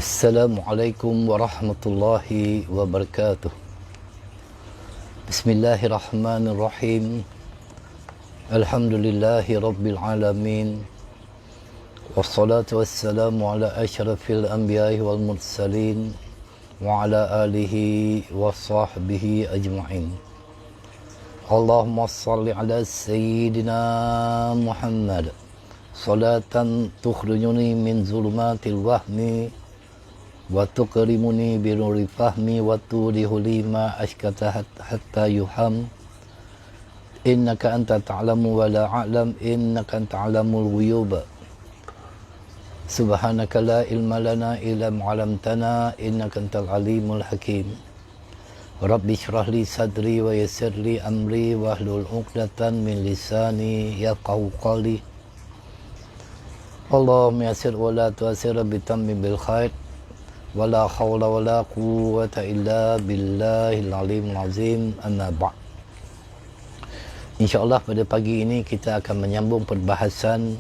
Assalamualaikum warahmatullahi wabarakatuh. Bismillahirrahmanirrahim. Alhamdulillahi rabbil alamin. Wassalatu wassalamu ala asyrafil anbiya'i wal mursalin wa ala alihi wa sahbihi ajma'in. Allahumma salli ala sayyidina Muhammad salatan tukhrijuni min zulumatil wahmi wa tuqrimuni bi nuri fahmi wa tudihu lima ashkata hatta yuham innaka anta ta'lamu wa la a'lam innaka anta 'alamul ghuyub subhanaka la ilma lana illa ma 'allamtana innaka antal alimul hakim rabbi shrah li sadri wa yassir li amri wa hlul 'uqdatan min lisani yafqahu qawli Allahumma yassir wa la tu'assir bi tammi bil khair wala hawla wala quwwata illa billahil alimul azim, amma ba'd. InsyaAllah pada pagi ini kita akan menyambung perbahasan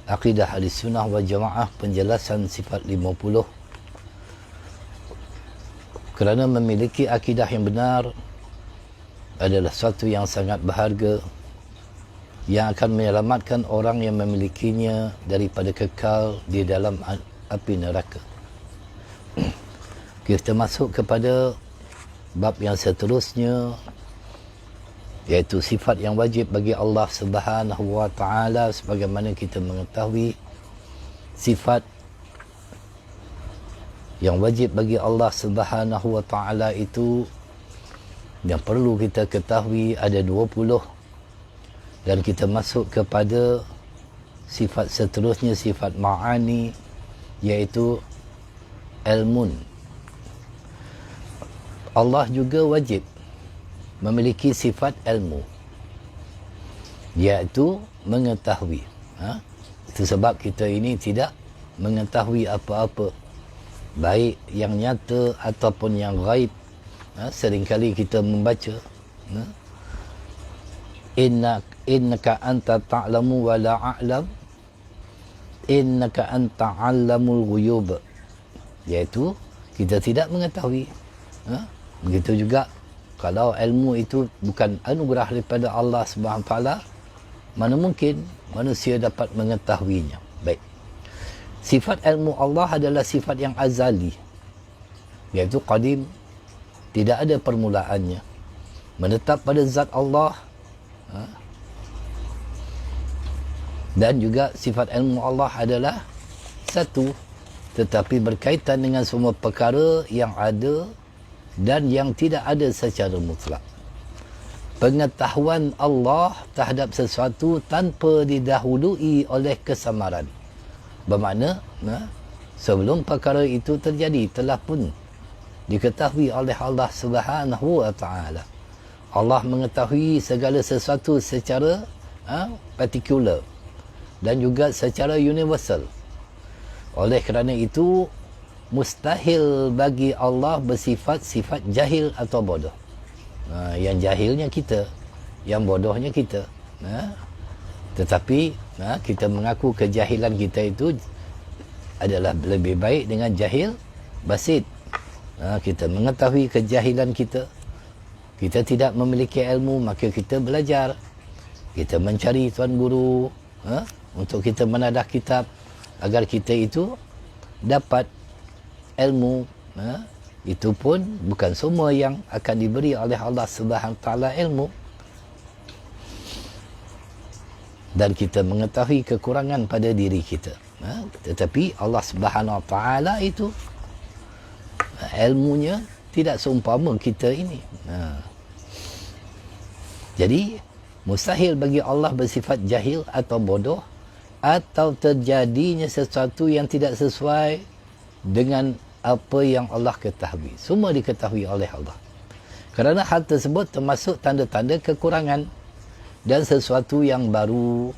Aqidah Ahlussunnah wal Jamaah, penjelasan sifat 50. Kerana memiliki akidah yang benar adalah sesuatu yang sangat berharga, yang akan menyelamatkan orang yang memilikinya daripada kekal di dalam api neraka. Kita masuk kepada bab yang seterusnya, iaitu sifat yang wajib bagi Allah Subhanahu wa taala. Sebagaimana kita mengetahui, sifat yang wajib bagi Allah Subhanahu wa taala itu yang perlu kita ketahui ada 20. Dan kita masuk kepada sifat seterusnya, sifat ma'ani, iaitu ilmun. Allah juga wajib memiliki sifat ilmu, iaitu mengetahui. Itu sebab kita ini tidak mengetahui apa-apa, baik yang nyata ataupun yang gaib. Seringkali kita membaca innaka anta ta'lamu wa la a'lam innaka anta 'allamul ghuyub, iaitu kita tidak mengetahui. Begitu juga kalau ilmu itu bukan anugerah daripada Allah Subhanahu taala, mana mungkin manusia dapat mengetahuinya. Baik. Sifat ilmu Allah adalah sifat yang azali, iaitu qadim, tidak ada permulaannya, menetap pada zat Allah. Dan juga sifat ilmu Allah adalah satu, tetapi berkaitan dengan semua perkara yang ada dan yang tidak ada secara mutlak. Pengetahuan Allah terhadap sesuatu tanpa didahului oleh kesamaran. Bermakna, sebelum perkara itu terjadi, telah pun diketahui oleh Allah Subhanahu wa taala. Allah mengetahui segala sesuatu secara partikular dan juga secara universal. Oleh kerana itu, mustahil bagi Allah bersifat sifat jahil atau bodoh. Yang jahilnya kita, yang bodohnya kita. Tetapi kita mengaku kejahilan kita itu adalah lebih baik dengan jahil basit. Kita mengetahui kejahilan kita, kita tidak memiliki ilmu, maka kita belajar, kita mencari tuan guru untuk kita menadah kitab agar kita itu dapat ilmu. Itu pun bukan semua yang akan diberi oleh Allah Subhanahu taala ilmu. Dan kita mengetahui kekurangan pada diri kita. Tetapi Allah Subhanahu taala itu ilmunya tidak seumpama kita ini. Jadi mustahil bagi Allah bersifat jahil atau bodoh, atau terjadinya sesuatu yang tidak sesuai dengan apa yang Allah ketahui. Semua diketahui oleh Allah. Kerana hal tersebut termasuk tanda-tanda kekurangan dan sesuatu yang baru.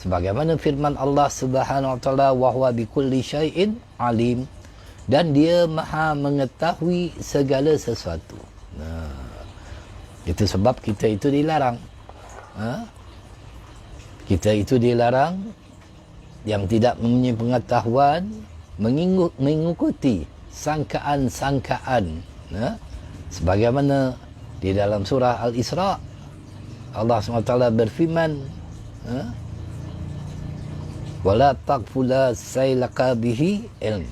Sebagaimana firman Allah Subhanahu wa taala, wa huwa bikulli syai'in alim, dan dia maha mengetahui segala sesuatu. Itu sebab kita itu dilarang. Kita itu dilarang yang tidak mempunyai pengetahuan mengikuti sangkaan-sangkaan, sebagaimana di dalam surah Al-Isra Allah SWT berfirman, wala taqfula saylaka bihi ilm,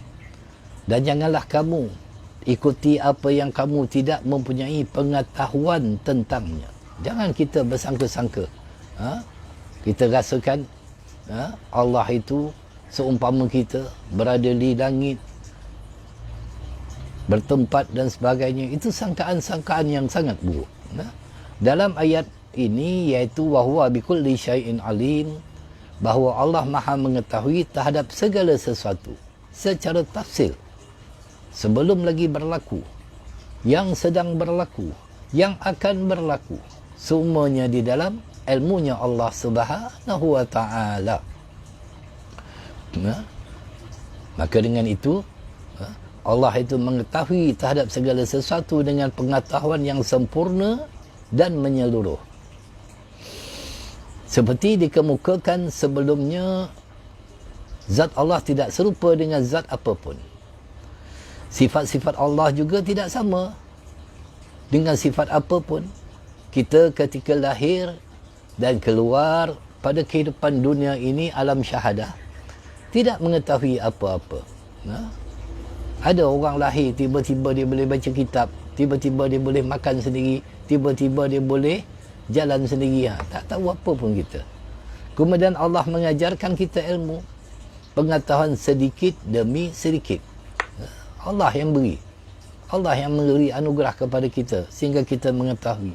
dan janganlah kamu ikuti apa yang kamu tidak mempunyai pengetahuan tentangnya. Jangan kita bersangka-sangka, kita rasakan Allah itu seumpama kita berada di langit, bertempat dan sebagainya. Itu sangkaan-sangkaan yang sangat buruk. Dalam ayat ini, iaitu wahuwa bikulli syai'in alim, bahawa Allah maha mengetahui terhadap segala sesuatu secara tafsil, sebelum lagi berlaku, yang sedang berlaku, yang akan berlaku, semuanya di dalam ilmunya Allah Subhanahu wa ta'ala. Maka dengan itu Allah itu mengetahui terhadap segala sesuatu dengan pengetahuan yang sempurna dan menyeluruh. Seperti dikemukakan sebelumnya, zat Allah tidak serupa dengan zat apapun. Sifat-sifat Allah juga tidak sama dengan sifat apapun. Kita ketika lahir dan keluar pada kehidupan dunia ini, alam syahadah, tidak mengetahui apa-apa. Ada orang lahir, tiba-tiba dia boleh baca kitab, tiba-tiba dia boleh makan sendiri, tiba-tiba dia boleh jalan sendiri. Tak tahu apa pun kita. Kemudian Allah mengajarkan kita ilmu, pengetahuan sedikit demi sedikit. Allah yang beri. Allah yang memberi anugerah kepada kita sehingga kita mengetahui.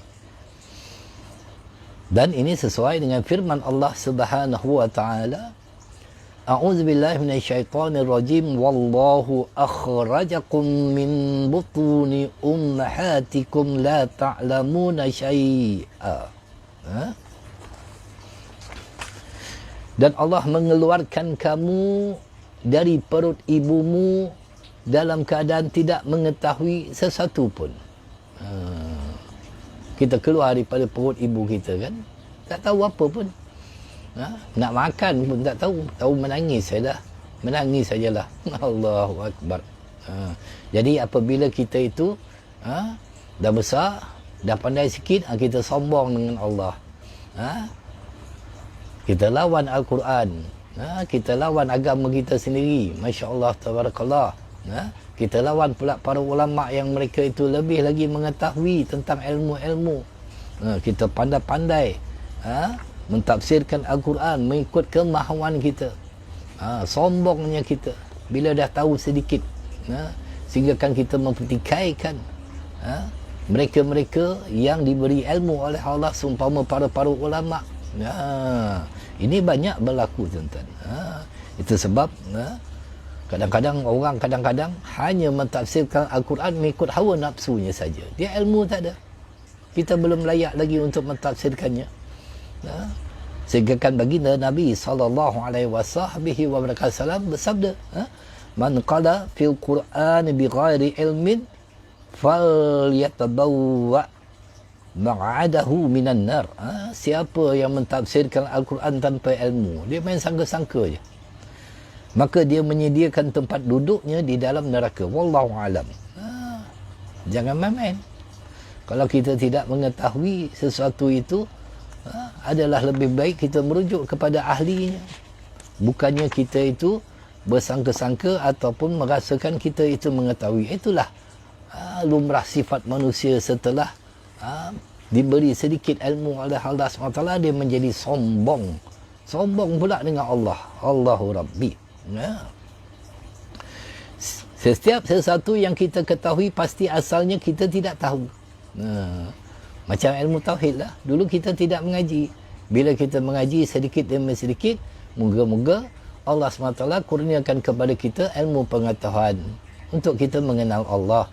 Dan ini sesuai dengan firman Allah Subhanahu wa ta'ala, A'udzubillahi minasyaitonirrajim, wallahu akhrajakum min butuni ummahatikum la ta'lamuna syai'a. Dan Allah mengeluarkan kamu dari perut ibumu dalam keadaan tidak mengetahui sesuatu pun. Kita keluar daripada perut ibu kita kan, tak tahu apa pun. Nak makan pun tak tahu, tahu menangis saja dah. Menangis sajalah. Allahu Akbar. Jadi apabila kita itu dah besar, dah pandai sikit, kita sombong dengan Allah. Kita lawan Al-Quran. Kita lawan agama kita sendiri. Masya Allah, tabarakallah. Kita lawan pula para ulama yang mereka itu lebih lagi mengetahui tentang ilmu-ilmu. Kita pandai-pandai mentafsirkan Al-Quran mengikut kemahuan kita. Sombongnya kita bila dah tahu sedikit, sehingga kan kita mempertikaikan mereka-mereka yang diberi ilmu oleh Allah seumpama para ulama. Ini banyak berlaku, tuan-tuan. Itu sebab kadang-kadang orang hanya mentafsirkan Al-Quran mengikut hawa nafsunya saja. Dia ilmu tak ada. Kita belum layak lagi untuk mentafsirkannya. Sehingga kan baginda Nabi SAW bersabda, man qala fil Quran bi ghairi ilmin falyatabawwa maq'adahu minan nar. Siapa yang mentafsirkan Al-Quran tanpa ilmu, dia main sangka-sangka je, maka dia menyediakan tempat duduknya di dalam neraka. Wallahu alam. Jangan main-main. Kalau kita tidak mengetahui sesuatu itu, adalah lebih baik kita merujuk kepada ahlinya. Bukannya kita itu bersangka-sangka ataupun merasakan kita itu mengetahui. Itulah lumrah sifat manusia setelah diberi sedikit ilmu oleh Allah SWT, dia menjadi sombong. Sombong pula dengan Allah. Allahu Rabbi. Setiap sesuatu yang kita ketahui pasti asalnya kita tidak tahu. Macam ilmu tauhid lah. Dulu kita tidak mengaji. Bila kita mengaji sedikit demi sedikit, moga-moga Allah SWT kurniakan kepada kita ilmu pengetahuan untuk kita mengenal Allah.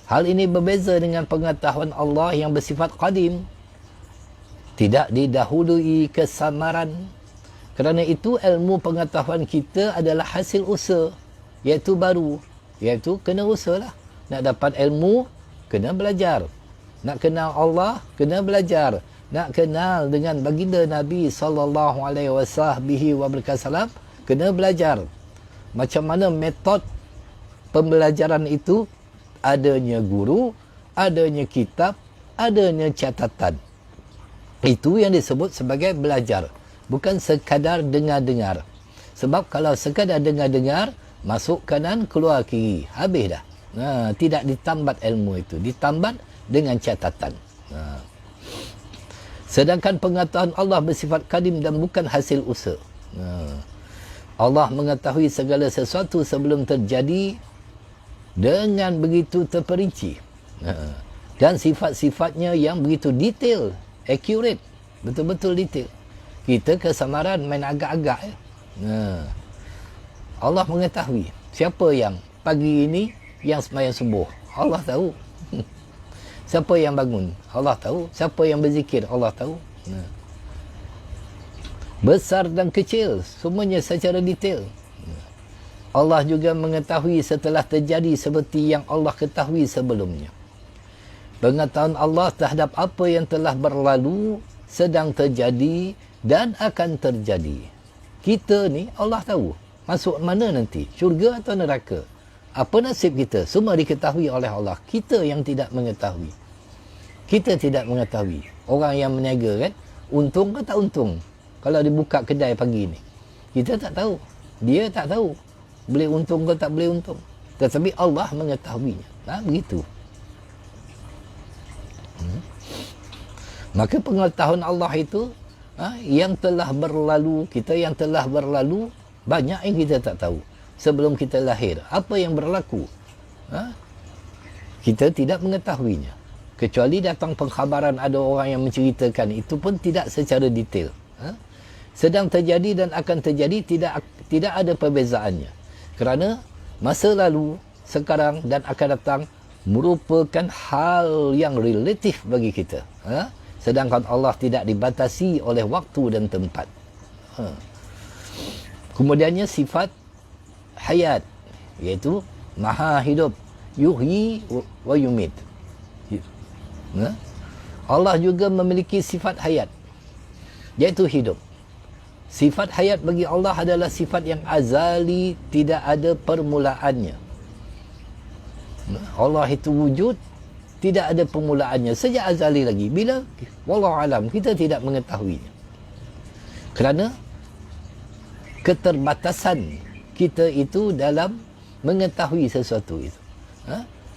Hal ini berbeza dengan pengetahuan Allah yang bersifat qadim, tidak didahului kesamaran. Kerana itu ilmu pengetahuan kita adalah hasil usaha, iaitu baru, iaitu kena usaha lah. Nak dapat ilmu, kena belajar. Nak kenal Allah, kena belajar. Nak kenal dengan baginda Nabi SAW, kena belajar. macam mana metod pembelajaran itu, adanya guru, adanya kitab, adanya catatan. Itu yang disebut sebagai belajar, bukan sekadar dengar-dengar. Sebab kalau sekadar dengar-dengar, masuk kanan, keluar kiri, habis dah. Tidak ditambat ilmu itu, ditambat dengan catatan. Sedangkan pengetahuan Allah bersifat kadim dan bukan hasil usaha. Allah mengetahui segala sesuatu sebelum terjadi dengan begitu terperinci. Dan sifat-sifatnya yang begitu detail, accurate, betul-betul detail. Kita kesamaran main agak-agak. Allah mengetahui siapa yang pagi ini yang sembahyang subuh, Allah tahu. Siapa yang bangun, Allah tahu. Siapa yang berzikir, Allah tahu. Besar dan kecil, semuanya secara detail. Allah juga mengetahui setelah terjadi seperti yang Allah ketahui sebelumnya. Pengetahuan Allah terhadap apa yang telah berlalu, sedang terjadi dan akan terjadi. Kita ni Allah tahu masuk mana nanti, syurga atau neraka. Apa nasib kita, semua diketahui oleh Allah. Kita yang tidak mengetahui. Kita tidak mengetahui. Orang yang berniaga kan, untung ke tak untung kalau dibuka kedai pagi ni. Kita tak tahu. Dia tak tahu boleh untung ke tak boleh untung. Tetapi Allah mengetahuinya. Begitu. Maka pengetahuan Allah itu, yang telah berlalu, kita yang telah berlalu, banyak yang kita tak tahu. Sebelum kita lahir, apa yang berlaku, kita tidak mengetahuinya. Kecuali datang pengkhabaran ada orang yang menceritakan, itu pun tidak secara detail. Sedang terjadi dan akan terjadi, tidak ada perbezaannya. Kerana masa lalu, sekarang dan akan datang merupakan hal yang relatif bagi kita. Sedangkan Allah tidak dibatasi oleh waktu dan tempat. Kemudiannya sifat hayat, iaitu maha hidup, yuhyi wa yumit. Allah juga memiliki sifat hayat, iaitu hidup. Sifat hayat bagi Allah adalah sifat yang azali, tidak ada permulaannya. Allah itu wujud, tidak ada permulaannya, sejak azali lagi. Bila? Wallahu alam, kita tidak mengetahuinya. Kerana keterbatasan kita itu dalam mengetahui sesuatu itu.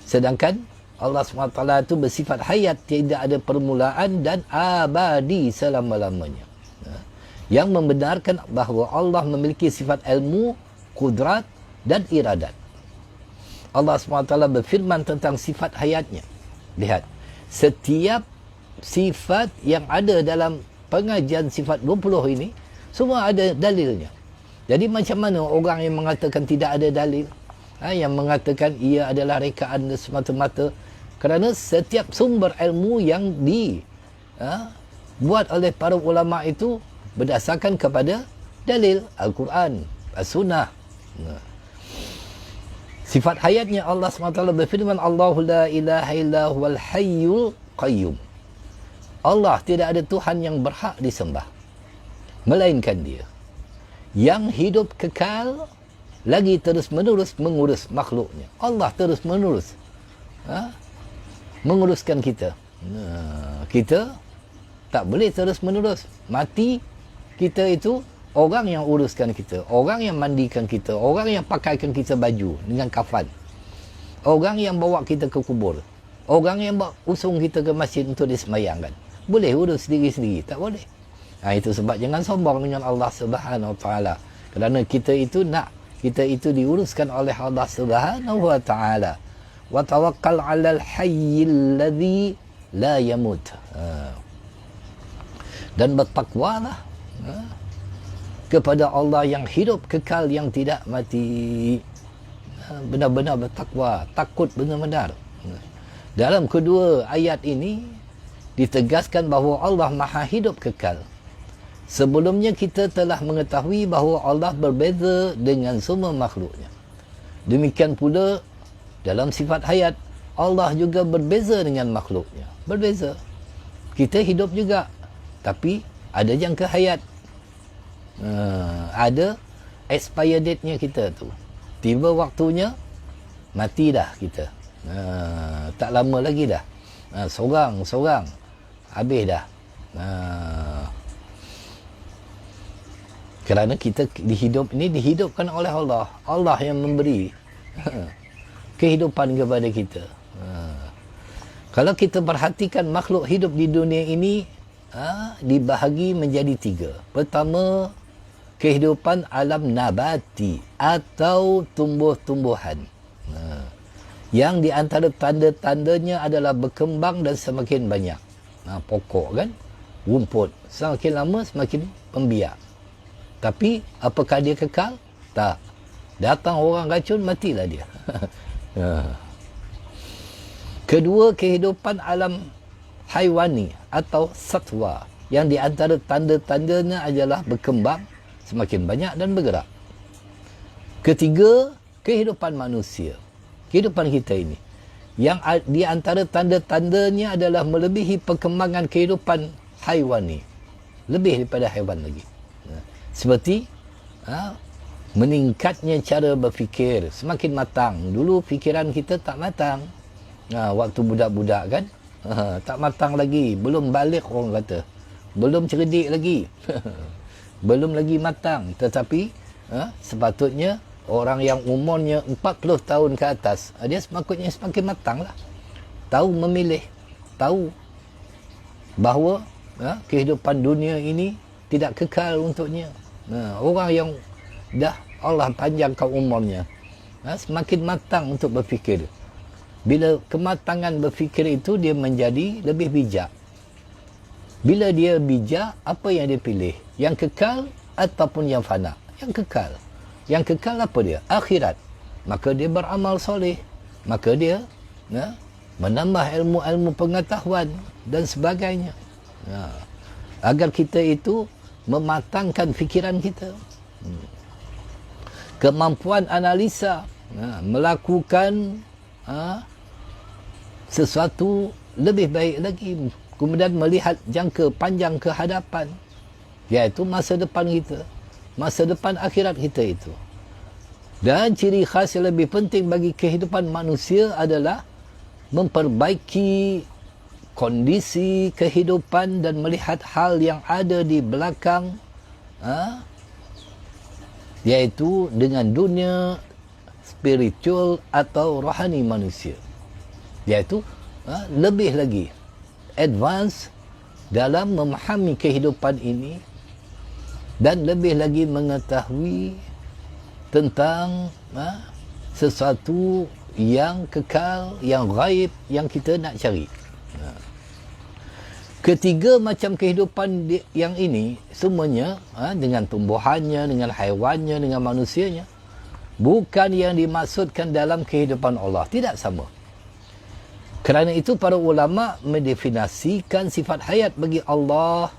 Sedangkan Allah SWT itu bersifat hayat, tidak ada permulaan dan abadi selama-lamanya. Yang membenarkan bahawa Allah memiliki sifat ilmu, kudrat dan iradat. Allah SWT berfirman tentang sifat hayatnya. Lihat, setiap sifat yang ada dalam pengajian sifat 20 ini, semua ada dalilnya. Jadi macam mana orang yang mengatakan tidak ada dalil, yang mengatakan ia adalah rekaan semata-mata, kerana setiap sumber ilmu yang dibuat oleh para ulama itu berdasarkan kepada dalil Al-Quran, As-Sunnah. Sifat hayatnya Allah SWT berfirman, Allahu la ilaha illa huwal hayyul qayyum. Allah tidak ada Tuhan yang berhak disembah melainkan Dia, yang hidup kekal lagi terus menerus mengurus makhluknya. Allah terus menerus menguruskan kita. Kita tak boleh terus menerus. Mati, kita itu orang yang uruskan kita, orang yang mandikan kita, orang yang pakaikan kita baju dengan kafan, orang yang bawa kita ke kubur, orang yang usung kita ke masjid untuk disemayangkan. Boleh urus sendiri-sendiri? Tak boleh. Itu sebab jangan sombong dengan Allah Subhanahu Wa Taala. Kerana kita itu diuruskan oleh Allah Subhanahu Wa Taala. Wa tawakkal 'alal hayyil ladzi la yamut. Dan bertakwalah kepada Allah yang hidup kekal, yang tidak mati. Benar-benar bertakwa, takut benar-benar. Dalam kedua ayat ini ditegaskan bahawa Allah Maha hidup kekal. Sebelumnya kita telah mengetahui bahawa Allah berbeza dengan semua makhluknya. Demikian pula dalam sifat hayat, Allah juga berbeza dengan makhluknya. Berbeza. Kita hidup juga, tapi ada jangka hayat. Ada expire date-nya kita tu. tiba waktunya, mati dah kita. Tak lama lagi dah. Sorang, habis dah. Kerana kita dihidup ini dihidupkan oleh Allah. Allah yang memberi kehidupan kepada kita. Kalau kita perhatikan makhluk hidup di dunia ini, dibahagi menjadi 3. Pertama, kehidupan alam nabati atau tumbuh-tumbuhan. Yang di antara tanda-tandanya adalah berkembang dan semakin banyak. Pokok kan, rumput. Semakin lama semakin pembiak. Tapi apakah dia kekal? Tak. Datang orang racun, matilah dia. Kedua, kehidupan alam haiwani atau satwa, yang di antara tanda-tandanya adalah berkembang, semakin banyak dan bergerak. Ketiga, kehidupan manusia. Kehidupan kita ini, yang di antara tanda-tandanya adalah melebihi perkembangan kehidupan haiwani. Lebih daripada haiwan lagi. Seperti meningkatnya cara berfikir, semakin matang. Dulu fikiran kita tak matang. Waktu budak-budak kan, tak matang lagi, belum balik orang kata, belum cerdik lagi. Belum lagi matang. Tetapi sepatutnya orang yang umurnya 40 tahun ke atas, dia semakin matang lah. Tahu memilih, tahu bahawa kehidupan dunia ini tidak kekal untuknya. Orang yang dah Allah panjangkan umurnya, semakin matang untuk berfikir. Bila kematangan berfikir itu, dia menjadi lebih bijak. Bila dia bijak, apa yang dia pilih? Yang kekal ataupun yang fana? Yang kekal. Yang kekal apa dia? Akhirat. Maka dia beramal soleh. Maka dia menambah ilmu-ilmu pengetahuan dan sebagainya. Agar kita itu mematangkan fikiran kita. Kemampuan analisa, melakukan sesuatu lebih baik lagi, kemudian melihat jangka panjang ke hadapan, iaitu masa depan kita, masa depan akhirat kita itu. Dan ciri khas yang lebih penting bagi kehidupan manusia adalah memperbaiki kondisi kehidupan dan melihat hal yang ada di belakang, iaitu dengan dunia spiritual atau rohani manusia, iaitu lebih lagi advance dalam memahami kehidupan ini dan lebih lagi mengetahui tentang sesuatu yang kekal, yang gaib, yang kita nak cari. Ketiga macam kehidupan yang ini semuanya, dengan tumbuhannya, dengan haiwannya, dengan manusianya, bukan yang dimaksudkan dalam kehidupan Allah. Tidak sama. Kerana itu para ulama mendefinisikan sifat hayat bagi Allah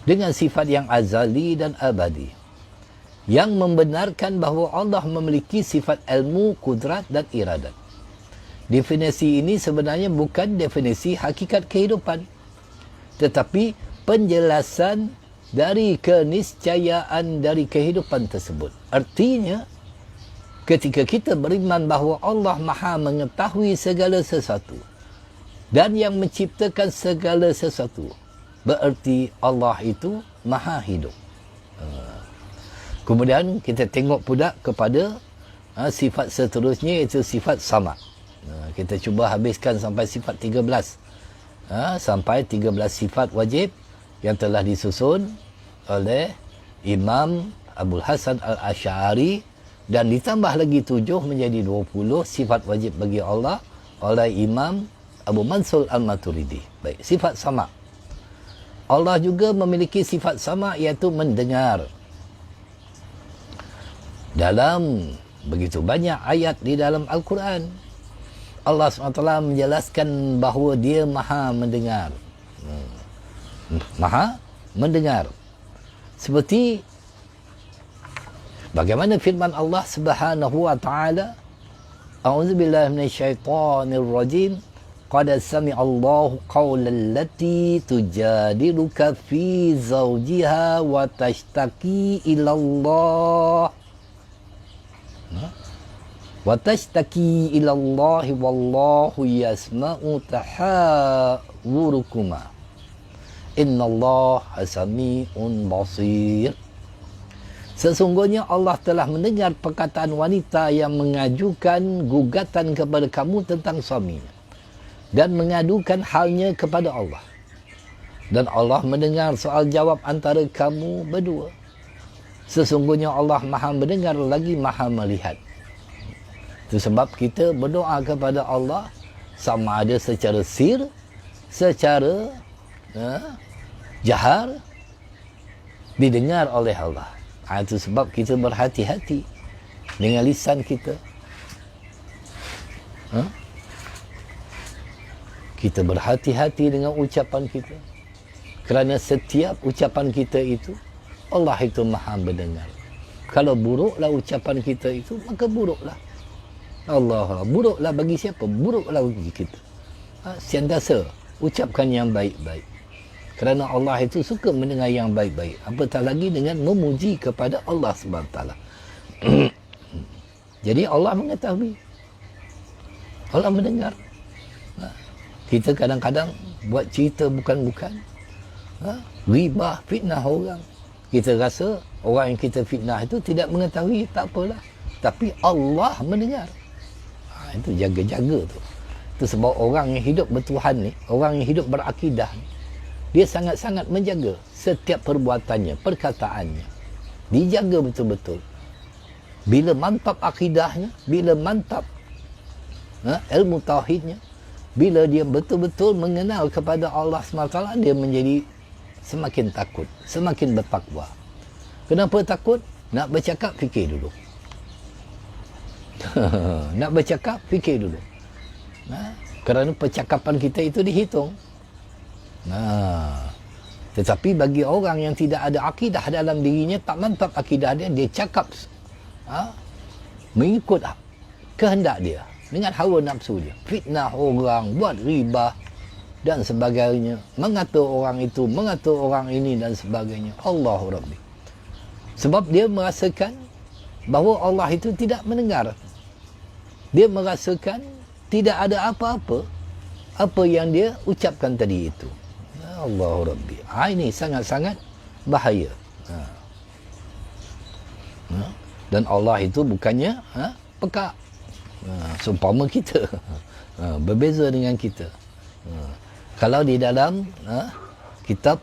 dengan sifat yang azali dan abadi, yang membenarkan bahawa Allah memiliki sifat ilmu, kudrat dan iradat. Definisi ini sebenarnya bukan definisi hakikat kehidupan, tetapi penjelasan dari keniscayaan dari kehidupan tersebut. Artinya, ketika kita beriman bahawa Allah Maha mengetahui segala sesuatu dan yang menciptakan segala sesuatu, berarti Allah itu Maha hidup. Kemudian kita tengok pula kepada sifat seterusnya, iaitu sifat sama. Kita cuba habiskan sampai sifat 13. Sampai 13 sifat wajib yang telah disusun oleh Imam Abul Hasan Al-Asy'ari, dan ditambah lagi 7 menjadi 20 sifat wajib bagi Allah oleh Imam Abu Mansur Al-Maturidi. Baik, sifat sama. Allah juga memiliki sifat sama, iaitu mendengar. Dalam begitu banyak ayat di dalam Al-Quran, Allah SWT menjelaskan bahawa dia Maha mendengar. Maha mendengar. Seperti bagaimana firman Allah Subhanahu wa taala, A'udzubillahi minasyaitonirrajim. Qad sami'allahu qawlan lati tujadiluka fi zawjiha wa tashtaki ila Allah Wa tashtaki ila Allah wallahu yasma'u tahawurukuma. Innallaha sami'un basir. Sesungguhnya Allah telah mendengar perkataan wanita yang mengajukan gugatan kepada kamu tentang suaminya dan mengadukan halnya kepada Allah. Dan Allah mendengar soal jawab antara kamu berdua. Sesungguhnya Allah Maha mendengar lagi Maha melihat. Itu sebab kita berdoa kepada Allah sama ada secara sir, secara jahar, didengar oleh Allah. Itu sebab kita berhati-hati dengan lisan kita. Kita berhati-hati dengan ucapan kita. Kerana setiap ucapan kita itu, Allah itu Maha mendengar. Kalau buruklah ucapan kita itu, maka buruklah. Allah, buruklah bagi siapa? Buruklah bagi kita. Sentiasa ucapkan yang baik-baik. Kerana Allah itu suka mendengar yang baik-baik. Apatah lagi dengan memuji kepada Allah SWT. Jadi Allah mengetahui. Allah mendengar. Kita kadang-kadang buat cerita bukan-bukan. Ribah, fitnah orang. Kita rasa orang yang kita fitnah itu tidak mengetahui, tak apalah. Tapi Allah mendengar. Itu jaga-jaga tu. Itu sebab orang yang hidup bertuhan ni, orang yang hidup berakidah ni, dia sangat-sangat menjaga setiap perbuatannya, perkataannya. Dijaga betul-betul. Bila mantap akidahnya, bila mantap ilmu tauhidnya, bila dia betul-betul mengenal kepada Allah SWT, dia menjadi semakin takut, semakin bertakwa. Kenapa takut? Nak bercakap, fikir dulu. Nak bercakap, fikir dulu. Kerana percakapan kita itu dihitung. Tetapi bagi orang yang tidak ada akidah dalam dirinya, tak mantap akidah dia, dia cakap mengikut kehendak dia, dengan hawa nafsu dia, fitnah orang, buat ribah dan sebagainya, mengatur orang itu, mengatur orang ini dan sebagainya. Allahu Rabbi. Sebab dia merasakan bahawa Allah itu tidak mendengar. Dia merasakan tidak ada apa-apa apa yang dia ucapkan tadi itu. Allahu Rabbi. Ini sangat-sangat bahaya. Dan Allah itu bukannya pekak. Seumpama kita. Berbeza dengan kita. Kalau di dalam kitab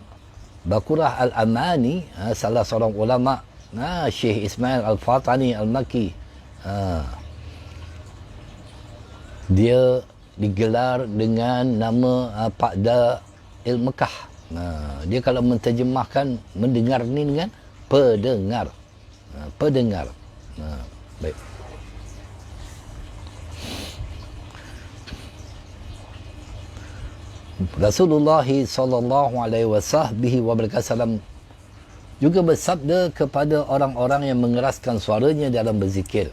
Baqarah Al-Amani, salah seorang ulama, Syekh Ismail Al-Fatani Al-Makki, dia digelar dengan nama Pakda Il-Mekah. Dia kalau menterjemahkan mendengar ni dengan pendengar. Pendengar. Baik. Rasulullah sallallahu alaihi wasallam juga bersabda kepada orang-orang yang mengeraskan suaranya dalam berzikir.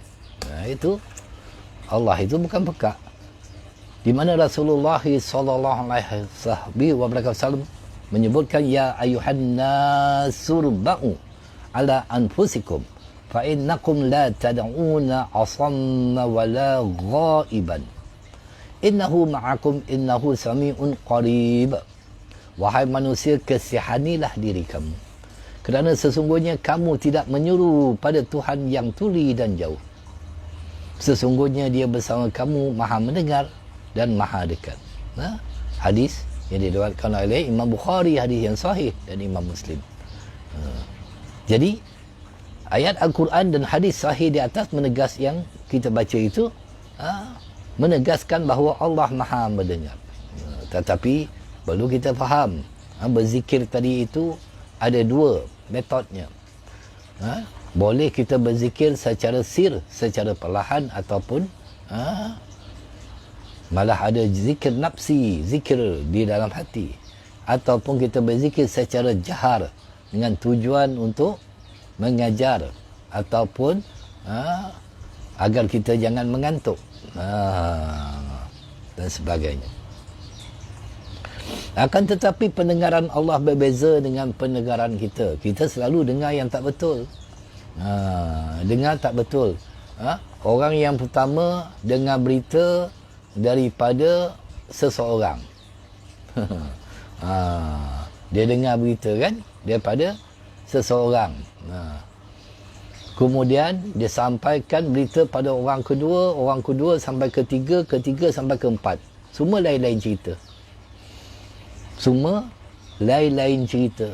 Itu Allah itu bukan pekak. Di mana Rasulullah sallallahu alaihi wasallam menyebutkan, ya ayuhan nasurba'u ala anfusikum fa innakum la tad'una asamma wala ghaiban innahu ma'akum innahu sami'un qarib. Wahai manusia, kesihanilah diri kamu, kerana sesungguhnya kamu tidak menyuruh pada Tuhan yang tuli dan jauh. Sesungguhnya dia bersama kamu, maha mendengar dan maha dekat. Hadis yang diriwayatkan oleh Imam Bukhari, hadis yang sahih, dan Imam Muslim. Jadi ayat Al-Quran dan hadis sahih di atas menegas yang kita baca itu, menegaskan bahawa Allah maha mendengar. Tetapi perlu kita faham, berzikir tadi itu ada dua metodnya. Boleh kita berzikir secara sir, secara perlahan, ataupun malah ada zikir nafsi, zikir di dalam hati, ataupun kita berzikir secara jahar dengan tujuan untuk mengajar ataupun agar kita jangan mengantuk dan sebagainya. Akan tetapi pendengaran Allah berbeza dengan pendengaran kita. Kita selalu dengar yang tak betul. Dengar tak betul. Orang yang pertama dengar berita daripada seseorang. Dia dengar berita kan daripada seseorang. Kemudian dia sampaikan berita pada orang kedua sampai ketiga sampai keempat. Semua lain-lain cerita.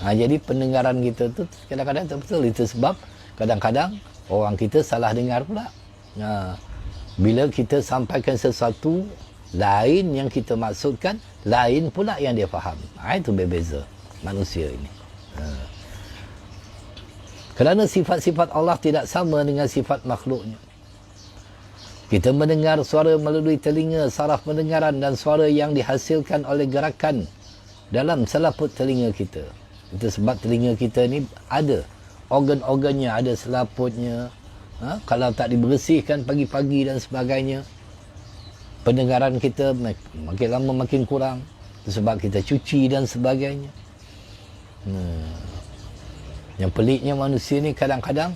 Jadi pendengaran kita tu kadang-kadang tak betul. Itu sebab kadang-kadang orang kita salah dengar pula. Bila kita sampaikan sesuatu lain yang kita maksudkan, lain pula yang dia faham. Itu berbeza manusia ini. Kerana sifat-sifat Allah tidak sama dengan sifat makhluknya. Kita mendengar suara melalui telinga, saraf pendengaran dan suara yang dihasilkan oleh gerakan dalam selaput telinga kita. Itu sebab telinga kita ni ada organ-organnya, ada selaputnya. Kalau tak dibersihkan pagi-pagi dan sebagainya, pendengaran kita makin lama makin kurang. Itu sebab kita cuci dan sebagainya. Yang peliknya manusia ni kadang-kadang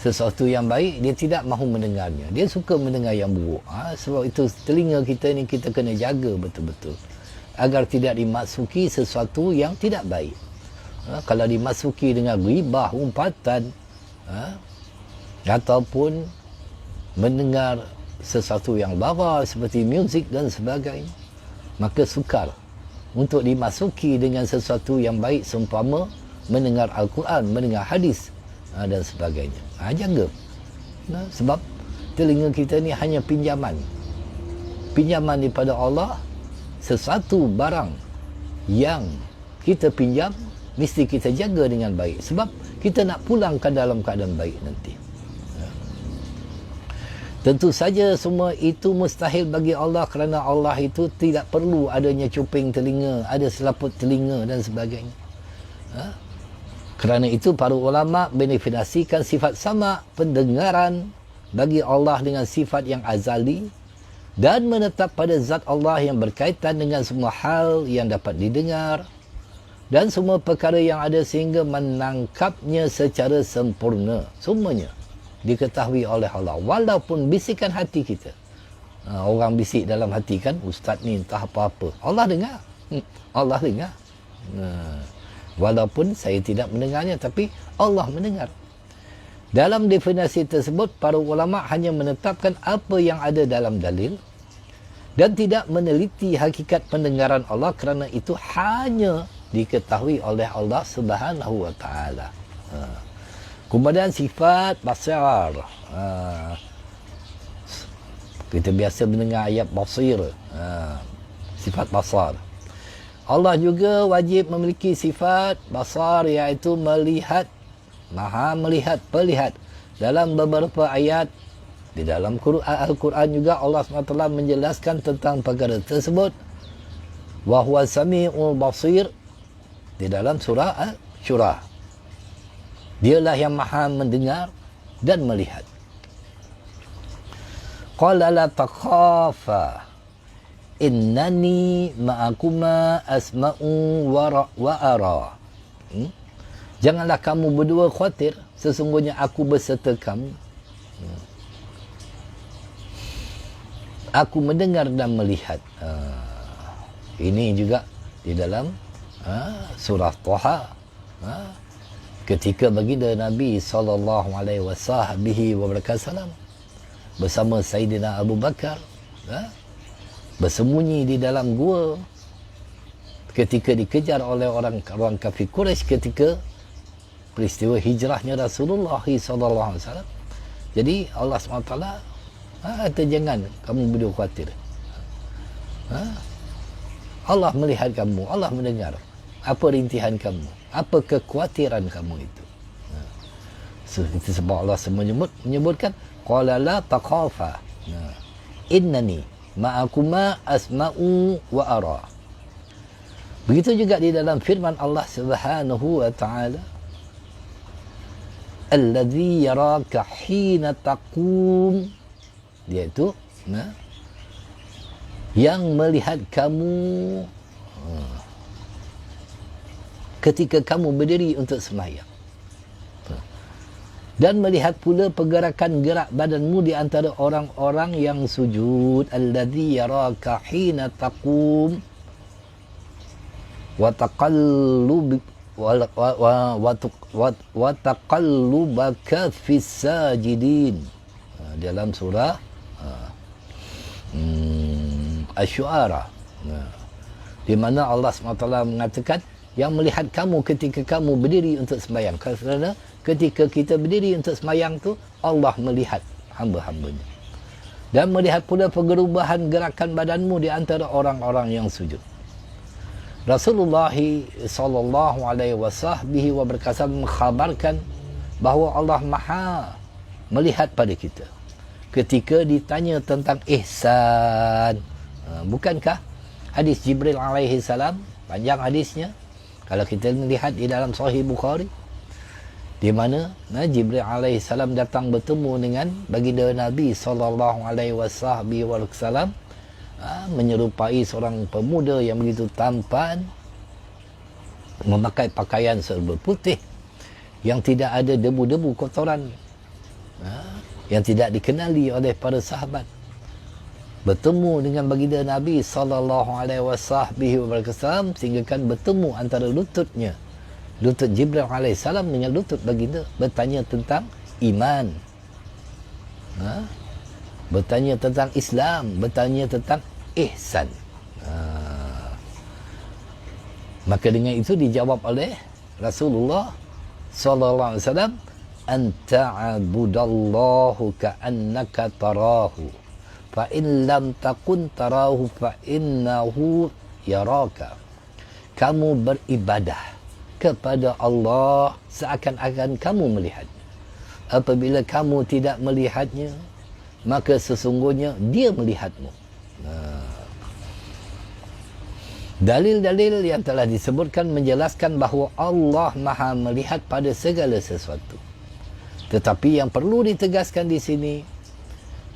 sesuatu yang baik dia tidak mahu mendengarnya. Dia suka mendengar yang buruk. Sebab itu telinga kita ni kita kena jaga betul-betul agar tidak dimasuki sesuatu yang tidak baik. Kalau dimasuki dengan ghibah, umpatan, ataupun mendengar sesuatu yang lara seperti muzik dan sebagainya, maka sukar untuk dimasuki dengan sesuatu yang baik seumpama mendengar Al-Quran, mendengar hadis dan sebagainya. Jaga. Sebab telinga kita ni hanya pinjaman daripada Allah. Sesuatu barang yang kita pinjam mesti kita jaga dengan baik, sebab kita nak pulangkan dalam keadaan baik nanti. Tentu saja semua itu mustahil bagi Allah, kerana Allah itu tidak perlu adanya cuping telinga, ada selaput telinga dan sebagainya. Kerana itu para ulama mendefinisikan sifat sama pendengaran bagi Allah dengan sifat yang azali dan menetap pada zat Allah yang berkaitan dengan semua hal yang dapat didengar dan semua perkara yang ada sehingga menangkapnya secara sempurna. Semuanya diketahui oleh Allah, walaupun bisikan hati kita. Orang bisik dalam hati kan, ustaz ni entah apa-apa. Allah dengar. Allah dengar. Walaupun saya tidak mendengarnya, tapi Allah mendengar. Dalam definisi tersebut, para ulama hanya menetapkan apa yang ada dalam dalil dan tidak meneliti hakikat pendengaran Allah, kerana itu hanya diketahui oleh Allah Subhanahu wa taala. Kemudian sifat basar. Kita biasa mendengar ayat basir. Sifat basar. Allah juga wajib memiliki sifat basar, iaitu melihat, maha melihat, pelihat. Dalam beberapa ayat di dalam Al-Quran juga Allah SWT menjelaskan tentang perkara tersebut. Wa huwa sami'ul basir, di dalam surah Al-Syura. Dialah yang maha mendengar dan melihat. Qala la takhafa innani ma'akuma asma'u wa ara. Janganlah kamu berdua khawatir, sesungguhnya aku berserta kamu. Aku mendengar dan melihat. Ini juga di dalam surah Taha. Ketika baginda Nabi SAW bersama Sayyidina Abu Bakar bersembunyi di dalam gua ketika dikejar oleh orang kafir Quraisy ketika peristiwa hijrahnya Rasulullah SAW. Jadi Allah SWT kata, jangan kamu berdua khawatir. Allah melihat kamu, Allah mendengar apa rintihan kamu, apa kekhawatiran kamu itu. Itu sebab Allah menyebutkan qala la takhafa innani ma'akuma asma'u wa ara. Begitu juga di dalam firman Allah Subhanahu wa taala, alladzi yaraka hina taqum, iaitu yang melihat kamu ketika kamu berdiri untuk sembahyang. Dan melihat pula pergerakan gerak badanmu di antara orang-orang yang sujud. Alladzi yaraka hina taqum wa taqallubaka fis sajidin. Dalam surah Asy-Syu'ara, di mana Allah SWT mengatakan yang melihat kamu ketika kamu berdiri untuk sembahyang. Kerana ketika kita berdiri untuk sembahyang tu, Allah melihat hamba-hambanya. Dan melihat pula perubahan gerakan badanmu di antara orang-orang yang sujud. Rasulullah sallallahu alaihi wasallam mengkhabarkan bahawa Allah Maha melihat pada kita. Ketika ditanya tentang ihsan, bukankah hadis Jibril alaihi salam, panjang hadisnya, kalau kita melihat di dalam Sahih Bukhari, di mana Jibril alaihi salam datang bertemu dengan baginda Nabi sallallahu alaihi wasallam, menyerupai seorang pemuda yang begitu tampan, memakai pakaian serba putih yang tidak ada debu-debu kotoran, yang tidak dikenali oleh para sahabat. Bertemu dengan baginda Nabi sallallahu alaihi wasallam, sehingga kan bertemu antara lutut Jibril alaihi salam dengan lutut baginda, bertanya tentang iman, bertanya tentang Islam, bertanya tentang ihsan. Maka dengan itu dijawab oleh Rasulullah sallallahu alaihi wasallam, anta'budallahu ka'annaka tarahu fa in lam takun tarahu fa innahu yaraka. Kamu beribadah kepada Allah seakan-akan kamu melihatnya. Apabila kamu tidak melihatnya, maka sesungguhnya dia melihatmu. Dalil-dalil yang telah disebutkan menjelaskan bahawa Allah Maha melihat pada segala sesuatu. Tetapi yang perlu ditegaskan di sini,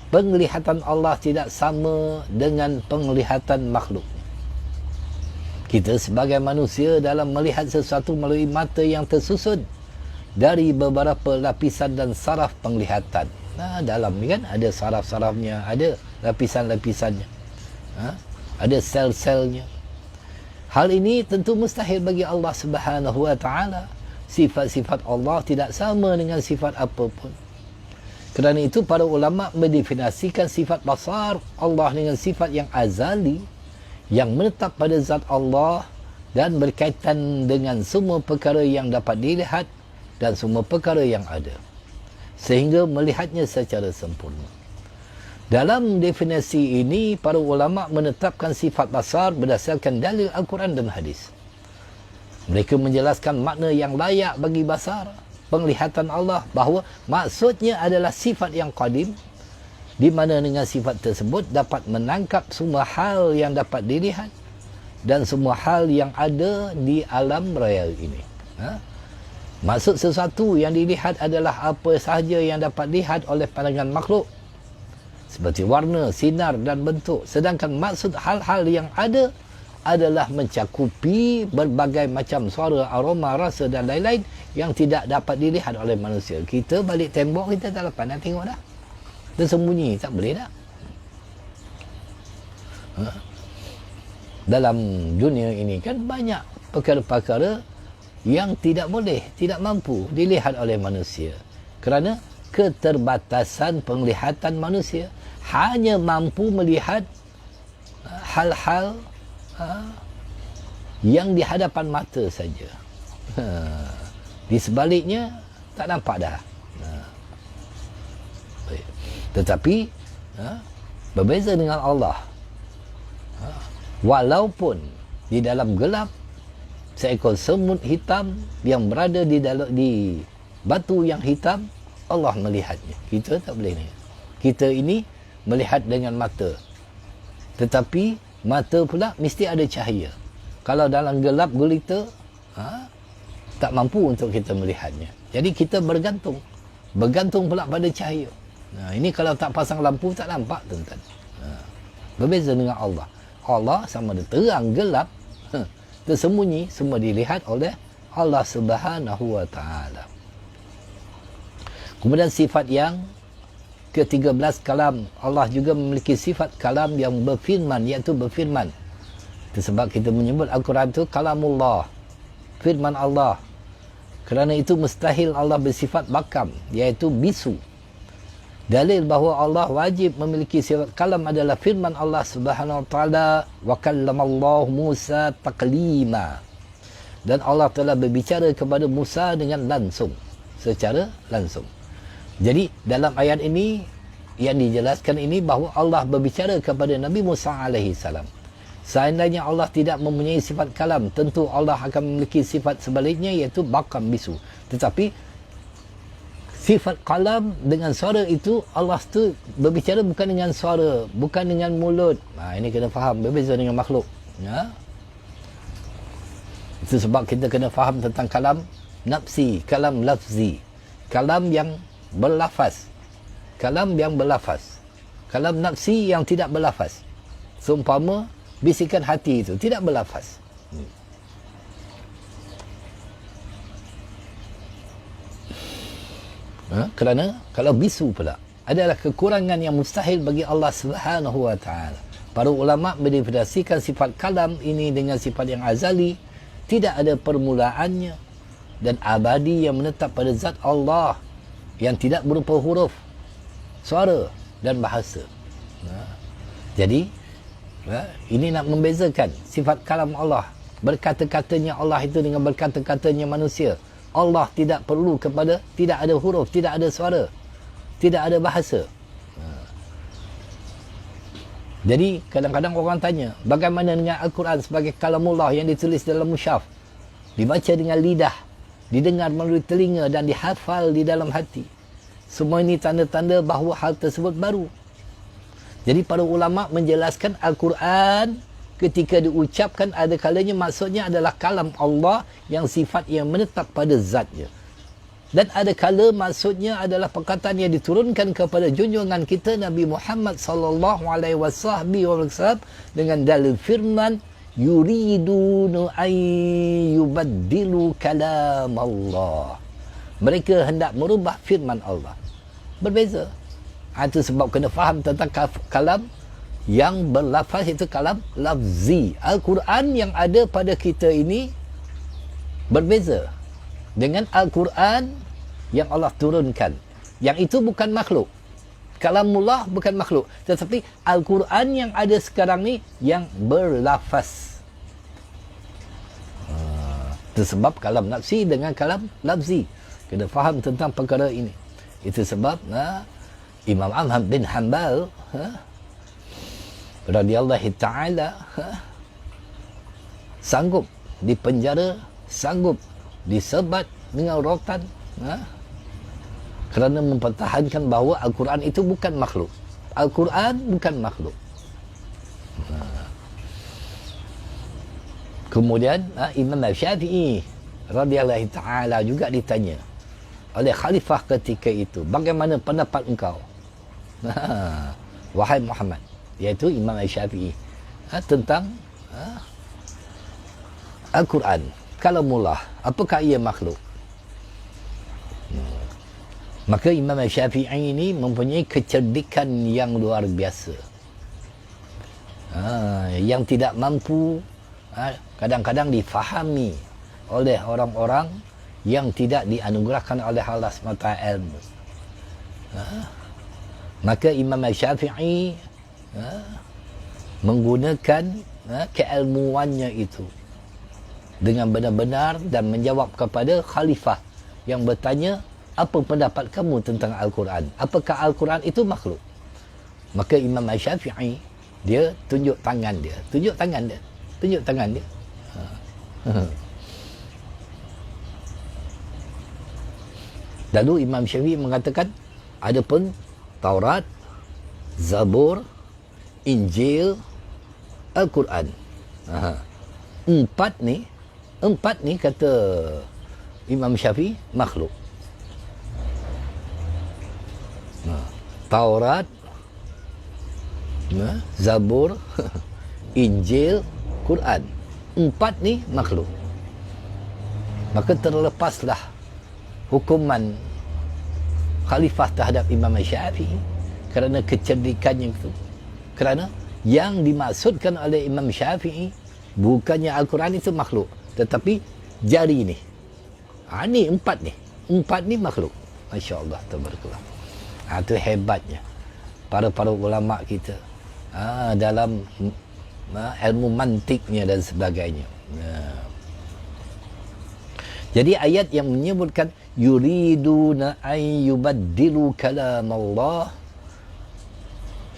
penglihatan Allah tidak sama dengan penglihatan makhluk. Kita sebagai manusia dalam melihat sesuatu melalui mata yang tersusun dari beberapa lapisan dan saraf penglihatan. Dalam ni kan ada saraf-sarafnya, ada lapisan-lapisannya, ada sel-selnya. Hal ini tentu mustahil bagi Allah Subhanahu wa taala. Sifat-sifat Allah tidak sama dengan sifat apapun. Kerana itu para ulama mendefinisikan sifat basar Allah dengan sifat yang azali, yang menetap pada zat Allah dan berkaitan dengan semua perkara yang dapat dilihat dan semua perkara yang ada, sehingga melihatnya secara sempurna. Dalam definisi ini, para ulama menetapkan sifat basar berdasarkan dalil Al-Quran dan hadis. Mereka menjelaskan makna yang layak bagi basar, penglihatan Allah, bahawa maksudnya adalah sifat yang qadim, di mana dengan sifat tersebut dapat menangkap semua hal yang dapat dilihat dan semua hal yang ada di alam raya ini. Maksud sesuatu yang dilihat adalah apa sahaja yang dapat dilihat oleh pandangan makhluk, seperti warna, sinar dan bentuk. Sedangkan maksud hal-hal yang ada adalah mencakupi berbagai macam suara, aroma, rasa dan lain-lain yang tidak dapat dilihat oleh manusia. Kita balik tembok, kita tak dapat nak tengok dah. Tersembunyi, tak boleh dah. Dalam dunia ini kan banyak perkara-perkara yang tidak boleh, tidak mampu dilihat oleh manusia. Kerana keterbatasan penglihatan manusia, hanya mampu melihat hal-hal yang di hadapan mata saja. Di sebaliknya tak nampak dah. Tetapi berbeza dengan Allah. Walaupun di dalam gelap, seekor semut hitam yang berada di batu yang hitam, Allah melihatnya. Kita tak boleh ni. Kita ini melihat dengan mata, tetapi mata pula mesti ada cahaya. Kalau dalam gelap gulita, tak mampu untuk kita melihatnya. Jadi kita bergantung pula pada cahaya. Ini kalau tak pasang lampu tak nampak, tuan-tuan. Berbeza dengan Allah. Allah sama ada terang, gelap, tersembunyi, semua dilihat oleh Allah Subhanahu wa taala. Kemudian sifat yang ke-13, kalam. Allah juga memiliki sifat kalam yang berfirman, iaitu berfirman. Itu sebab kita menyebut Al-Quran itu kalamullah, firman Allah. Kerana itu mustahil Allah bersifat bakam, iaitu bisu. Dalil bahawa Allah wajib memiliki sifat kalam adalah firman Allah Subhanahu wa taala, wa kallamallahu Musa taklima. Dan Allah telah berbicara kepada Musa dengan langsung, secara langsung. Jadi dalam ayat ini yang dijelaskan ini bahawa Allah berbicara kepada Nabi Musa alaihi salam. Seandainya Allah tidak mempunyai sifat kalam, tentu Allah akan memiliki sifat sebaliknya, iaitu bakam, bisu. Tetapi sifat kalam dengan suara itu, Allah tu berbicara bukan dengan suara, bukan dengan mulut. Ini kena faham, berbeza dengan makhluk. Itu sebab kita kena faham tentang kalam nafsi, kalam lafzi, kalam yang berlafaz, kalam yang berlafaz, kalam nafsi yang tidak berlafaz. Seumpama bisikan hati itu tidak berlafaz. Kerana kalau bisu pula adalah kekurangan yang mustahil bagi Allah Subhanahu wa taala. Para ulama mendefinisikan sifat kalam ini dengan sifat yang azali, tidak ada permulaannya dan abadi yang menetap pada zat Allah yang tidak berupa huruf, suara dan bahasa. Jadi ini nak membezakan sifat kalam Allah, berkata-katanya Allah itu dengan berkata-katanya manusia. Allah tidak perlu kepada, tidak ada huruf, tidak ada suara, tidak ada bahasa. Jadi kadang-kadang orang tanya, bagaimana dengan Al-Quran sebagai kalamullah yang ditulis dalam mushaf, dibaca dengan lidah, didengar melalui telinga dan dihafal di dalam hati. Semua ini tanda-tanda bahawa hal tersebut baru. Jadi para ulama menjelaskan Al-Quran ketika diucapkan ada kalanya maksudnya adalah kalam Allah yang sifat yang menetap pada zatnya. Dan ada kala maksudnya adalah perkataan yang diturunkan kepada junjungan kita Nabi Muhammad sallallahu alaihi wasallam dengan dalil firman yuridunu ay yubaddilu kalam Allah. Mereka hendak merubah firman Allah. Berbeza. Itu sebab kena faham tentang kalam yang berlafaz, itu kalam lafzi. Al-Quran yang ada pada kita ini berbeza dengan Al-Quran yang Allah turunkan. Yang itu bukan makhluk. Kalamullah bukan makhluk. Tetapi Al-Quran yang ada sekarang ni yang berlafaz. Itu sebab kalam nafsi dengan kalam lafzi. Kena faham tentang perkara ini. Itu sebab Imam Ahmad bin Hanbal radhiyallahu ta'ala sanggup dipenjara, sanggup disebat dengan rotan kerana mempertahankan bahawa Al-Quran itu bukan makhluk. Al-Quran bukan makhluk. Kemudian Imam Syafi'i radhiyallahu ta'ala juga ditanya oleh khalifah ketika itu, bagaimana pendapat engkau wahai Muhammad, iaitu Imam Syafi'i, tentang Al-Quran kalamullah, apakah ia makhluk? Maka Imam Syafi'i ini mempunyai kecerdikan yang luar biasa, yang tidak mampu kadang-kadang difahami oleh orang-orang yang tidak dianugerahkan oleh Allah SWT ilmu. Maka Imam Syafi'i menggunakan keilmuannya itu dengan benar-benar dan menjawab kepada khalifah yang bertanya, apa pendapat kamu tentang Al-Quran? Apakah Al-Quran itu makhluk? Maka Imam Syafi'i dia tunjuk tangan dia. Lalu Imam Syafi'i mengatakan, adapun Taurat, Zabur, Injil, Al-Quran, empat ni kata Imam Syafi'i makhluk. Taurat, Zabur, Injil, Quran, empat ni makhluk. Maka terlepaslah hukuman khalifah terhadap Imam Syafi'i kerana kecerdikannya itu. Kerana yang dimaksudkan oleh Imam Syafi'i bukannya Al-Quran itu makhluk, tetapi jari ni. Ni empat ni makhluk. Masya Allah, tabarakallah. Itu hebatnya para ulama kita dalam ilmu mantiknya dan sebagainya. Jadi ayat yang menyebutkan yuriduna ay yubaddilu kalam Allah,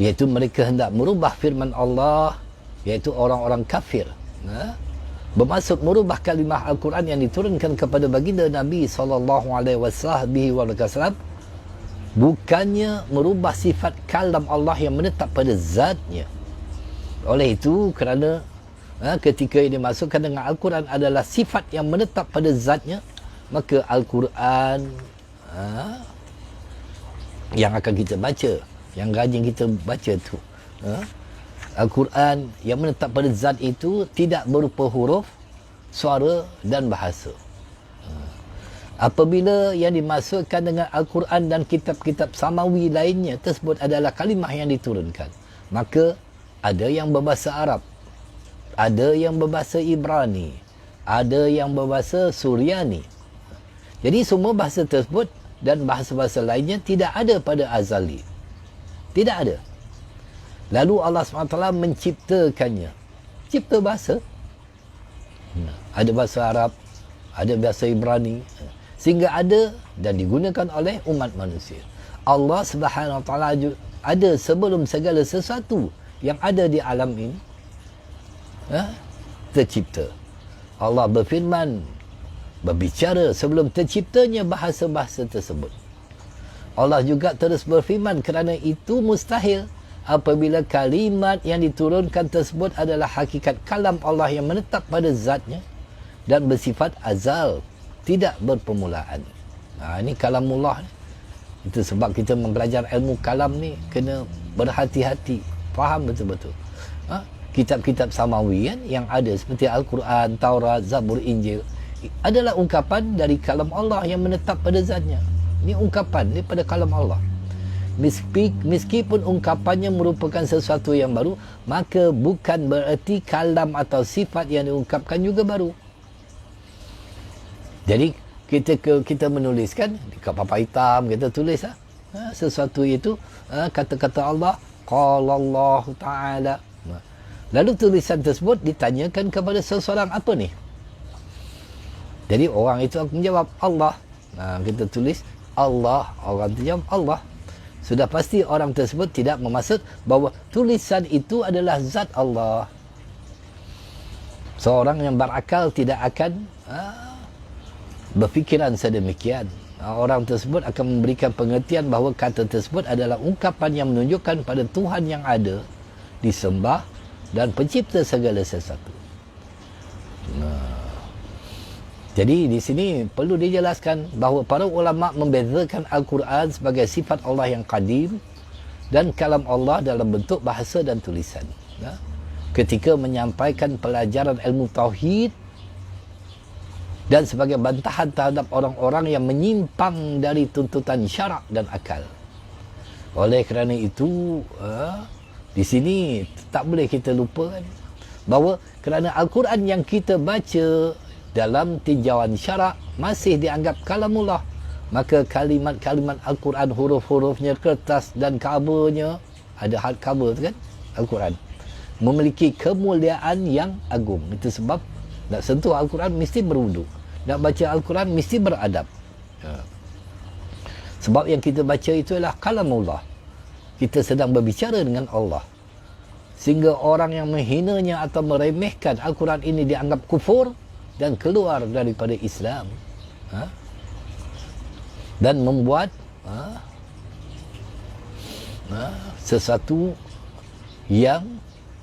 iaitu mereka hendak merubah firman Allah, iaitu orang-orang kafir, bermaksud merubah kalimah Al-Quran yang diturunkan kepada baginda Nabi SAW, bukannya merubah sifat kalam Allah yang menetap pada zatnya. Oleh itu, kerana ketika ini dimasukkan dengan Al-Quran adalah sifat yang menetap pada zatnya, maka Al-Quran yang akan kita baca, yang rajin kita baca tu, Al-Quran yang menetap pada zat itu tidak berupa huruf, suara dan bahasa. Apabila yang dimasukkan dengan Al-Quran dan kitab-kitab samawi lainnya tersebut adalah kalimah yang diturunkan, maka ada yang berbahasa Arab, ada yang berbahasa Ibrani, ada yang berbahasa Suryani. Jadi semua bahasa tersebut dan bahasa-bahasa lainnya tidak ada pada azali. Tidak ada. Lalu Allah SWT menciptakannya. Cipta bahasa. Ada bahasa Arab, ada bahasa Ibrani, sehingga ada dan digunakan oleh umat manusia. Allah Subhanahu Wa Taala ada sebelum segala sesuatu yang ada di alam ini tercipta. Allah berfirman, berbicara sebelum terciptanya bahasa-bahasa tersebut. Allah juga terus berfirman, kerana itu mustahil apabila kalimat yang diturunkan tersebut adalah hakikat kalam Allah yang menetap pada zatnya dan bersifat azal, tidak berpermulaan. Ini kalamullah. Itu sebab kita mempelajari ilmu kalam ni kena berhati-hati, faham betul-betul. Kitab-kitab samawi kan, yang ada seperti Al-Quran, Taurat, Zabur, Injil adalah ungkapan dari kalam Allah yang menetap pada zatnya. Ini ungkapan daripada kalam Allah. Meskipun ungkapannya merupakan sesuatu yang baru, maka bukan bererti kalam atau sifat yang diungkapkan juga baru. Jadi kita menuliskan di papan hitam, kita tulis sesuatu itu kata-kata Allah, qala Allah Ta'ala. Lalu tulisan tersebut ditanyakan kepada seseorang, apa ni? Jadi orang itu akan menjawab Allah. Kita tulis Allah, orang itu jawab Allah. Sudah pasti orang tersebut tidak bermaksud bahawa tulisan itu adalah zat Allah. Seorang yang berakal tidak akan berfikiran sedemikian. Orang tersebut akan memberikan pengertian bahawa kata tersebut adalah ungkapan yang menunjukkan pada Tuhan yang ada, disembah dan pencipta segala sesuatu. Jadi di sini perlu dijelaskan bahawa para ulama membezakan Al-Quran sebagai sifat Allah yang qadim dan kalam Allah dalam bentuk bahasa dan tulisan. Ketika menyampaikan pelajaran ilmu tauhid dan sebagai bantahan terhadap orang-orang yang menyimpang dari tuntutan syarak dan akal. Oleh kerana itu, di sini tak boleh kita lupakan bahawa kerana Al-Quran yang kita baca dalam tinjauan syarak masih dianggap kalamullah, maka kalimat-kalimat Al-Quran, huruf-hurufnya, kertas dan covernya, ada hard cover tu kan, Al-Quran memiliki kemuliaan yang agung. Itu sebab nak sentuh Al-Quran mesti berwudu, nak baca Al-Quran mesti beradab. Sebab yang kita baca itu adalah kalamullah. Kita sedang berbicara dengan Allah. Sehingga orang yang menghinanya atau meremehkan Al-Quran ini dianggap kufur dan keluar daripada Islam, dan membuat sesuatu yang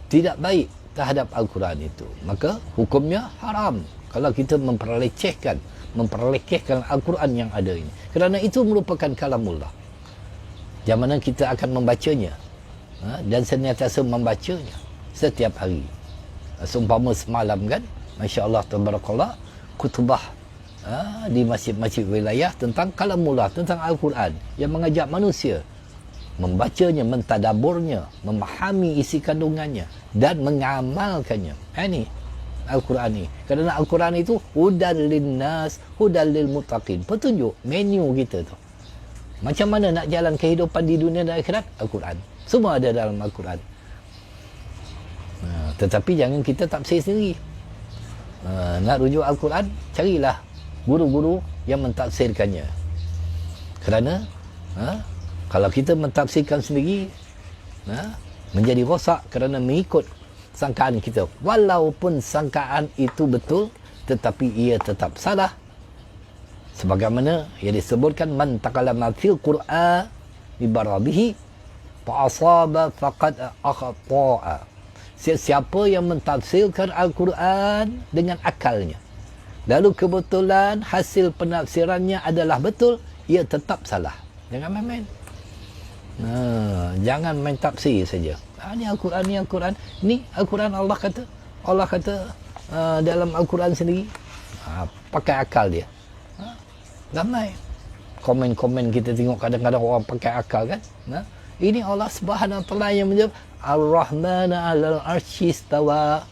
tidak baik terhadap Al-Quran itu, maka hukumnya haram kalau kita memperlecehkan Al-Quran yang ada ini, kerana itu merupakan kalamullah. Yang mana kita akan membacanya dan senantiasa membacanya setiap hari. Seumpama semalam kan, Masya Allah, tabarakallah, khutbah di masjid-masjid wilayah tentang kalamullah, tentang Al-Quran yang mengajak manusia membacanya, mentadaburnya, memahami isi kandungannya dan mengamalkannya. Ini Al-Quran ni. Kerana Al-Quran itu hudal linnas, hudal lil muttaqin. Petunjuk, menu kita tu. Macam mana nak jalan kehidupan di dunia dan akhirat? Al-Quran. Semua ada dalam Al-Quran. Tetapi jangan kita tafsir sendiri. Nak rujuk Al-Quran, carilah guru-guru yang mentafsirkannya. Kerana kalau kita mentafsirkan sendiri, menjadi rosak kerana mengikut sangkaan kita. Walaupun sangkaan itu betul, tetapi ia tetap salah. Sebagaimana yang disebutkan, man takallama fil Qur'an bibaradihi fa asaba faqad akhta'a. Siapa yang mentafsirkan Al-Quran dengan akalnya, lalu kebetulan hasil penafsirannya adalah betul, ia tetap salah. Jangan main-main. Jangan main tafsir saja. Ni Al-Quran, ni Al-Quran. Ni Al-Quran Allah kata dalam Al-Quran sendiri. Pakai akal dia. Ramai komen-komen kita tengok kadang-kadang orang pakai akal kan. Ini Allah Subhanahu Wa Taala yang menjawab, Ar-Rahman 'alal 'arsy istawa.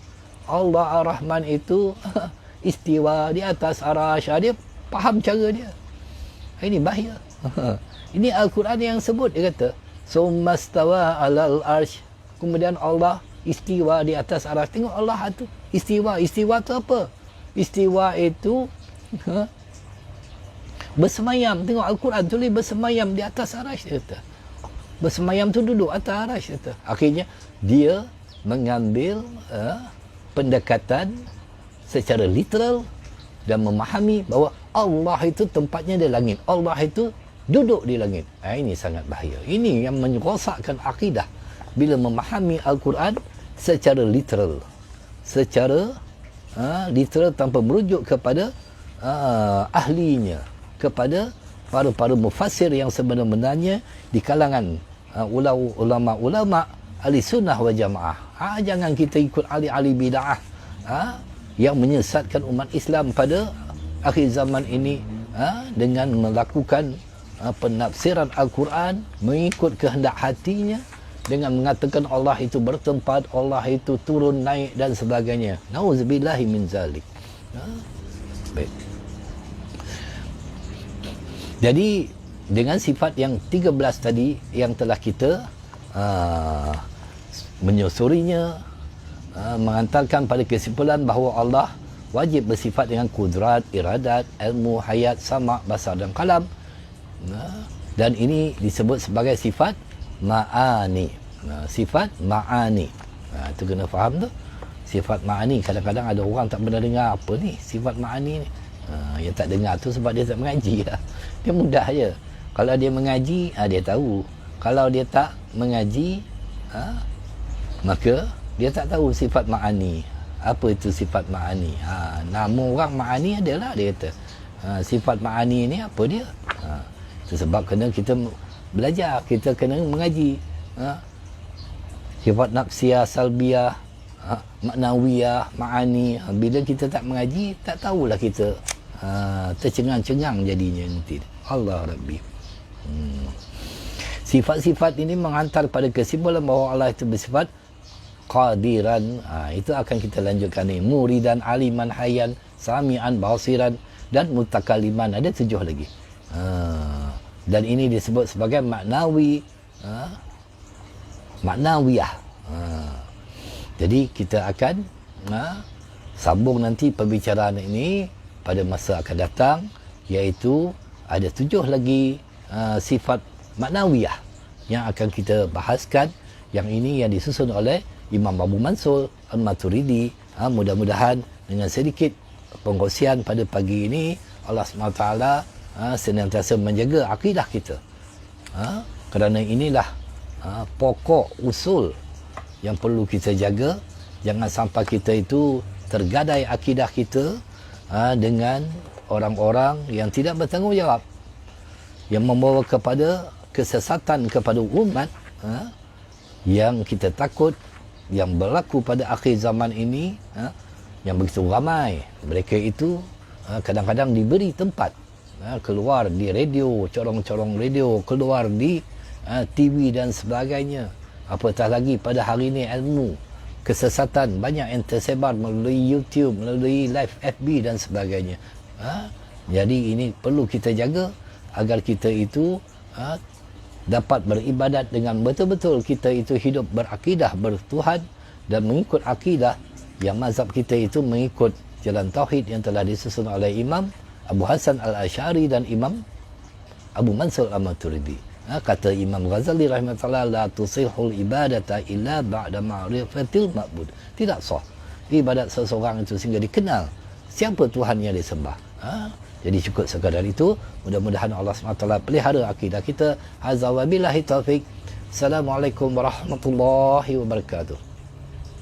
Allah Ar-Rahman itu istiwa di atas arasy. Dia faham cara dia. Ini bahaya. Ini Al-Quran yang sebut, dia kata summastawa 'alal 'arsy. Kemudian Allah istiwa di atas arasy. Tengok Allah tu istiwa. Istiwa tu apa? Istiwa itu bersemayam. Tengok Al-Quran tulis bersemayam di atas arasy, dia kata. Bersemayam tu duduk atas arasy, dia kata. Akhirnya dia mengambil pendekatan secara literal dan memahami bahawa Allah itu tempatnya di langit. Allah itu duduk di langit. Ini sangat bahaya. Ini yang merosakkan akidah bila memahami Al-Quran secara literal. Secara literal tanpa merujuk kepada ahlinya, kepada para mufassir yang sebenarnya di kalangan ulama-ulama ahli sunnah wal jamaah. Jangan kita ikut ahli-ahli bid'ah yang menyesatkan umat Islam pada akhir zaman ini dengan melakukan penafsiran Al-Quran mengikut kehendak hatinya, dengan mengatakan Allah itu bertempat, Allah itu turun naik dan sebagainya. Nauzubillahi min zalik. Baik. Jadi dengan sifat yang 13 tadi yang telah kita menyusurinya, mengantarkan pada kesimpulan bahawa Allah wajib bersifat dengan kudrat, iradat, ilmu, hayat, sama', basar dan kalam. Dan ini disebut sebagai sifat ma'ani. Sifat ma'ani. Itu kena faham tu. Sifat ma'ani. Kadang-kadang ada orang tak pernah dengar apa ni sifat ma'ani ni. Yang tak dengar tu sebab dia tak mengaji lah. Dia mudah je. Kalau dia mengaji, dia tahu. Kalau dia tak mengaji, maka dia tak tahu sifat ma'ani. Apa itu sifat ma'ani? Nama orang ma'ani adalah, dia kata. Sifat ma'ani ni apa dia? Sebab kena kita belajar, kita kena mengaji. Sifat nafsiyah, salbiyah, maknawiyah, ma'ani. Bila kita tak mengaji, tak tahulah kita. Tercengang-cengang jadinya nanti. Allah Rabbi. Sifat-sifat ini menghantar pada kesimpulan bahawa Allah itu bersifat qadiran. Itu akan kita lanjutkan ni. Muridan, aliman, hayyan, sami'an, basiran dan mutakaliman. Ada 7 lagi. Dan ini disebut sebagai maknawi, maknawiyah. Jadi kita akan sambung nanti pembicaraan ini pada masa akan datang, iaitu ada 7 lagi sifat maknawiyah yang akan kita bahaskan. Yang ini yang disusun oleh Imam Abu Mansur Al-Maturidi. Mudah-mudahan dengan sedikit pengkongsian pada pagi ini, Allah SWT senantiasa menjaga akidah kita. Kerana inilah pokok usul yang perlu kita jaga. Jangan sampai kita itu tergadai akidah kita dengan orang-orang yang tidak bertanggungjawab, yang membawa kepada kesesatan kepada umat, yang kita takut yang berlaku pada akhir zaman ini, yang begitu ramai mereka itu kadang-kadang diberi tempat, keluar di radio, corong-corong radio, keluar di TV dan sebagainya. Apatah lagi pada hari ini ilmu kesesatan banyak yang tersebar melalui YouTube, melalui live FB dan sebagainya. Jadi ini perlu kita jaga agar kita itu dapat beribadat dengan betul-betul kita itu hidup berakidah bertuhan dan mengikut akidah yang mazhab kita itu mengikut jalan tauhid yang telah disusun oleh Imam Abu Hasan Al-Asy'ari dan Imam Abu Mansur Al-Maturidi. Kata Imam Ghazali rahimahullah, la tusihul ibadata illa ba'da ma'rifatil ma'bud. Tidak sah ibadat seseorang itu sehingga dikenal siapa Tuhan yang disembah. Jadi cukup sekadar itu. Mudah-mudahan Allah SWT pelihara akidah kita. Azza wa billahi taufiq. Assalamualaikum warahmatullahi wabarakatuh.